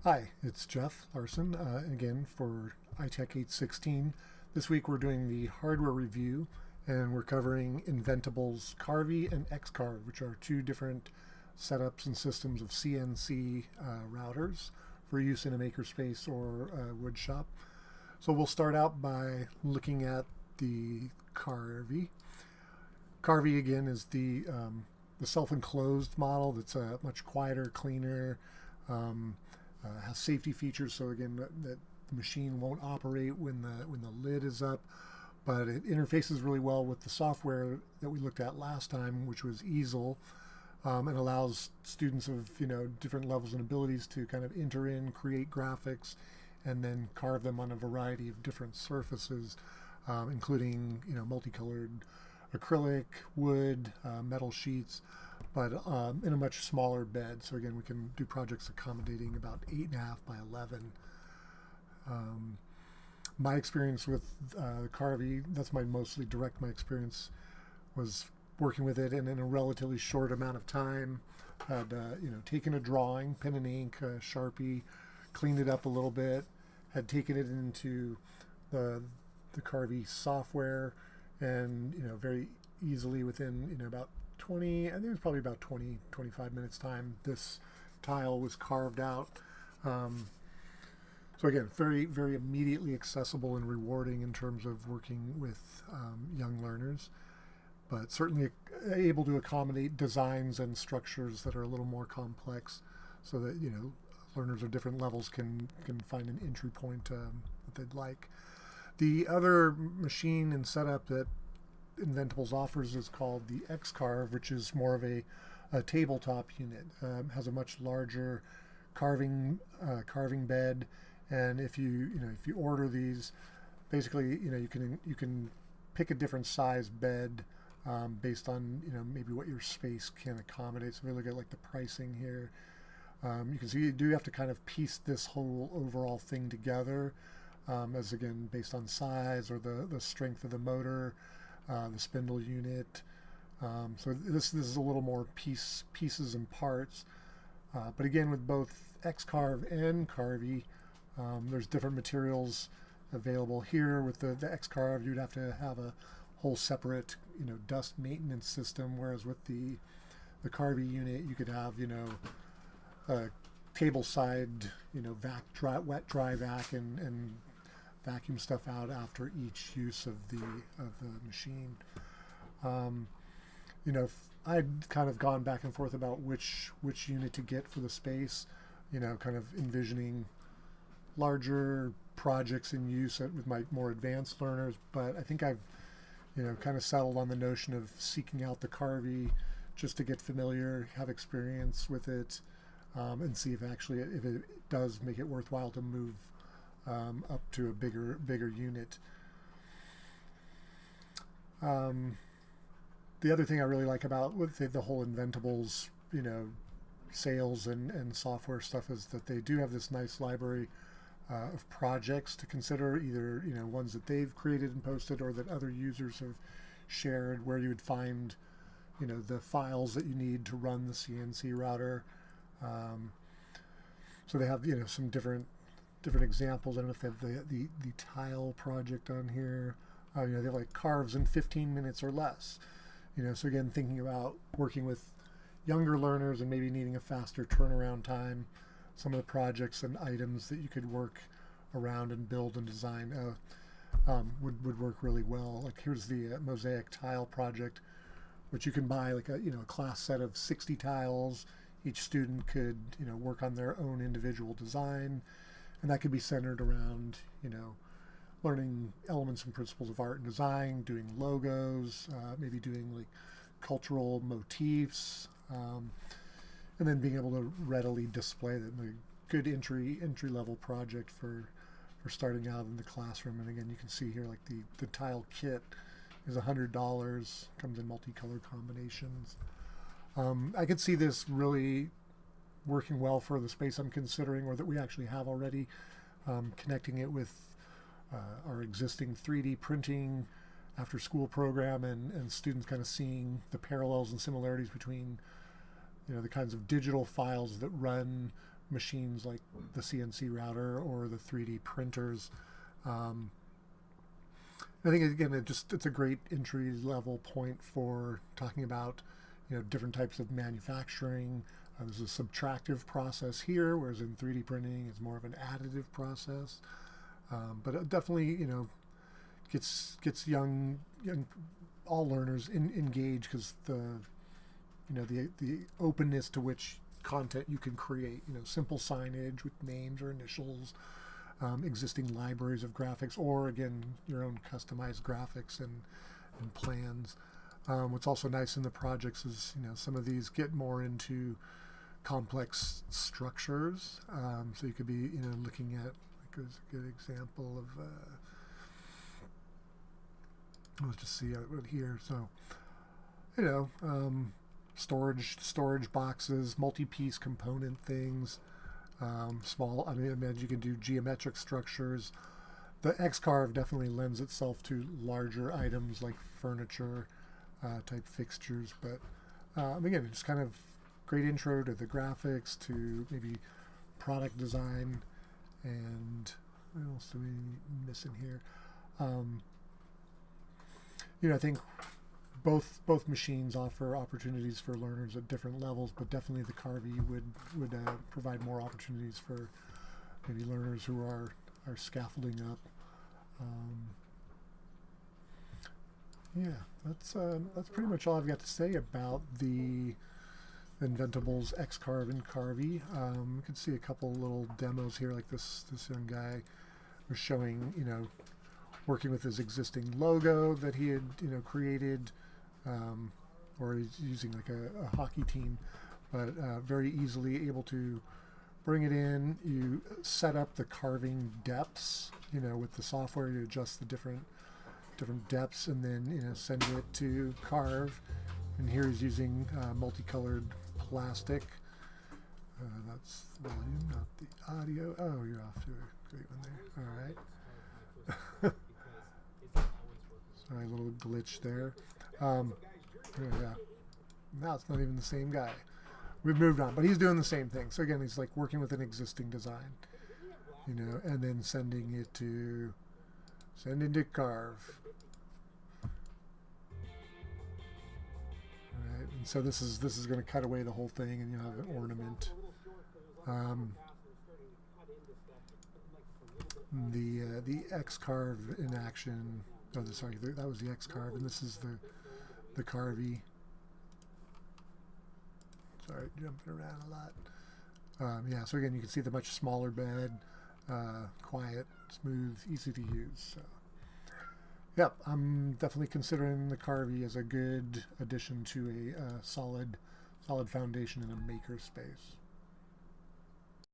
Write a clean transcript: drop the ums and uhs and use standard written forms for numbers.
Hi, it's Jeff Larson, again for ITEC 816. This week we're doing the hardware review and we're covering Inventables Carvey and X-Carve, which are two different setups and systems of CNC routers for use in a makerspace or a wood shop. So we'll start out by looking at the Carvey. Carvey again is the self-enclosed model that's much quieter, cleaner, has safety features, so again that the machine won't operate when the lid is up, but it interfaces really well with the software that we looked at last time, which was Easel, and allows students of different levels and abilities to kind of enter in, create graphics, and then carve them on a variety of different surfaces, including multicolored acrylic, wood, metal sheets, but in a much smaller bed. So again, we can do projects accommodating about 8.5 by 11. My experience with Carvey, that's my experience was working with it, and in a relatively short amount of time, had taken a drawing, pen and ink, Sharpie, cleaned it up a little bit, had taken it into the Carvey software, and very easily within about 20, I think it was probably about 25 minutes time, this tile was carved out. So again, very, very immediately accessible and rewarding in terms of working with young learners, but certainly able to accommodate designs and structures that are a little more complex, so that learners of different levels can find an entry point that they'd like. The other machine and setup that Inventables offers is called the X-Carve, which is more of a tabletop unit. Has a much larger carving bed, and if you order these, basically you can pick a different size bed based on maybe what your space can accommodate. So if we look at like the pricing here, you can see you do have to kind of piece this whole overall thing together, as again based on size or the strength of the motor, the spindle unit. So this is a little more pieces and parts. But again, with both X-Carve and Carvey, there's different materials available here. With the X-Carve, you'd have to have a whole separate dust maintenance system, whereas with the Carvey unit, you could have a table side wet dry vac and vacuum stuff out after each use of the machine. I'd kind of gone back and forth about which unit to get for the space, kind of envisioning larger projects in use with my more advanced learners, but I think I've kind of settled on the notion of seeking out the Carvey just to get familiar, have experience with it, and see if it does make it worthwhile to move up to a bigger unit. The other thing I really like about with the whole Inventables, sales and software stuff, is that they do have this nice library of projects to consider, either ones that they've created and posted or that other users have shared, where you would find the files that you need to run the CNC router. So they have some different examples. I don't know if they have the tile project on here. They have like carves in 15 minutes or less. So again, thinking about working with younger learners and maybe needing a faster turnaround time, some of the projects and items that you could work around and build and design would work really well. Like here's the mosaic tile project, which you can buy like a class set of 60 tiles. Each student could work on their own individual design, and that could be centered around learning elements and principles of art and design, doing logos, maybe doing like cultural motifs, and then being able to readily display them. A good entry level project for starting out in the classroom. And again, you can see here like the tile kit is $100, comes in multicolored combinations. I could see this really working well for the space I'm considering, or that we actually have already, connecting it with our existing 3D printing after school program, and students kind of seeing the parallels and similarities between the kinds of digital files that run machines like the CNC router or the 3D printers. I think again, it's a great entry level point for talking about different types of manufacturing. There's a subtractive process here, whereas in 3D printing it's more of an additive process. But it definitely gets young all learners engaged, because the openness to which content you can create, simple signage with names or initials, existing libraries of graphics, or again your own customized graphics and plans. What's also nice in the projects is some of these get more into complex structures, so you could be looking at, like, there's a good example of let's just see it here. So storage boxes, multi-piece component things, small. I imagine you can do geometric structures. The X-Carve definitely lends itself to larger items like furniture type fixtures, but again, it's kind of great intro to the graphics, to maybe product design, and what else do we miss in here? I think both machines offer opportunities for learners at different levels, but definitely the Carvey would provide more opportunities for maybe learners who are scaffolding up. Yeah, that's pretty much all I've got to say about the Inventables X-Carve and Carvey. You can see a couple little demos here, like this young guy was showing, working with his existing logo that he had, created, or he's using like a hockey team, but very easily able to bring it in. You set up the carving depths, with the software. You adjust the different depths, and then send it to carve. And here he's using multicolored plastic. That's volume, not the audio. Oh, you're off to a great one there. All right. Sorry, a little glitch there. Yeah. Now it's not even the same guy. We've moved on, but he's doing the same thing. So again, he's like working with an existing design, and then sending it to carve. All right, and so this is going to cut away the whole thing, and you have an ornament. The X-Carve in action. Oh, sorry, that was the X-Carve, and this is the Carvey. Sorry, jumping around a lot. Yeah, so again, you can see the much smaller bed, quiet, smooth, easy to use. So, yep, I'm definitely considering the Carvey as a good addition to a solid foundation in a makerspace.